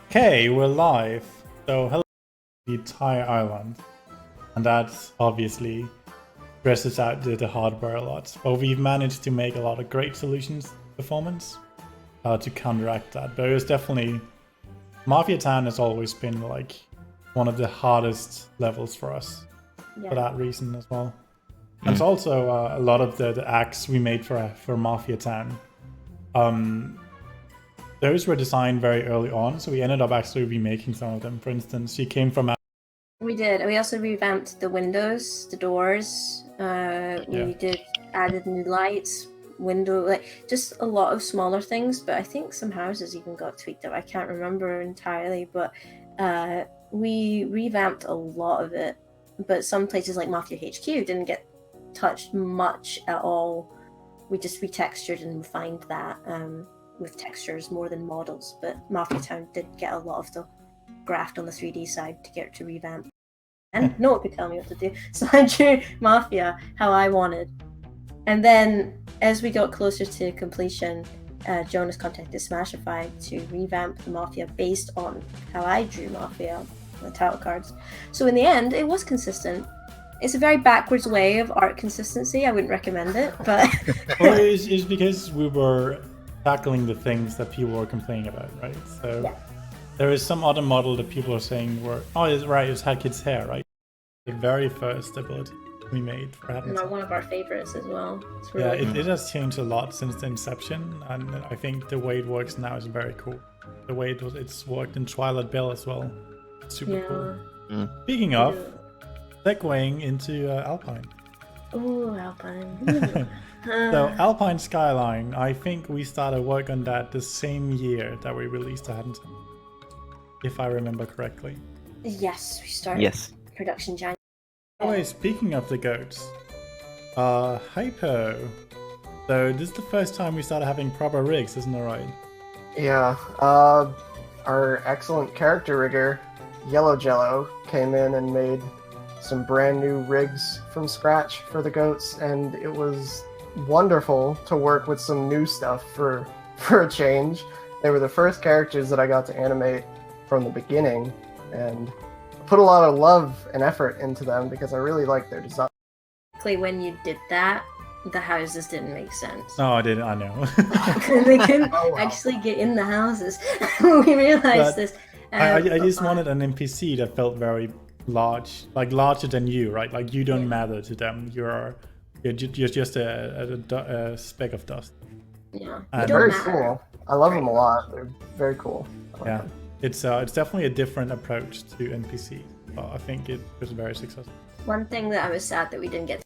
Okay, we're live. So hello the entire island. And that's obviously stresses out the hardware a lot. But we've managed to make a lot of great solutions performance to counteract that. But it was definitely Mafia Town has always been like one of the hardest levels for us for that reason as well. And it's also a lot of the acts we made for Mafia Town. Those were designed very early on, so we ended up actually remaking some of them. For instance, she came from... We did. We also revamped the windows, the doors. We added new lights, just a lot of smaller things. But I think some houses even got tweaked up. I can't remember entirely, but we revamped a lot of it. But some places like Mafia HQ didn't get touched much at all. We just retextured and refined that with textures more than models. But Mafia Town did get a lot of the graft on the 3D side to get it to revamp. And no one could tell me what to do, so I drew Mafia how I wanted. And then as we got closer to completion, Jonas contacted Smashify to revamp the Mafia based on how I drew Mafia, the title cards. So in the end, it was consistent. It's a very backwards way of art consistency. I wouldn't recommend it, but... Well, it's because we were tackling the things that people were complaining about, right? So yeah. There is some other model that people are saying were, oh, it's right, it's had kids' hair, right? The very first ability we made for Not one of our favorites as well. Really it has changed a lot since the inception, and I think the way it works now is very cool. The way it's worked in Twilight Bell as well. Super cool. Speaking of, segueing into Alpine. Ooh, Alpine. So Alpine Skyline, I think we started work on that the same year that we released the Hadden, if I remember correctly. Yes, we started production January. Oh wait, speaking of the goats, Hypo. So this is the first time we started having proper rigs, isn't that right? Yeah, our excellent character rigger, Yellow Jello, came in and made some brand new rigs from scratch for the goats, and it was wonderful to work with some new stuff for a change. They were the first characters that I got to animate from the beginning, and put a lot of love and effort into them because I really liked their design. When you did that, the houses didn't make sense. No, I didn't. I know. They couldn't actually get in the houses. We realized this. I just wanted an NPC that felt very large, like larger than you, right? Like you don't matter to them. You're just a speck of dust. Yeah, very cool. I love them a lot. They're very cool. Yeah, it's definitely a different approach to NPC, but I think it was very successful. One thing that I was sad that we didn't get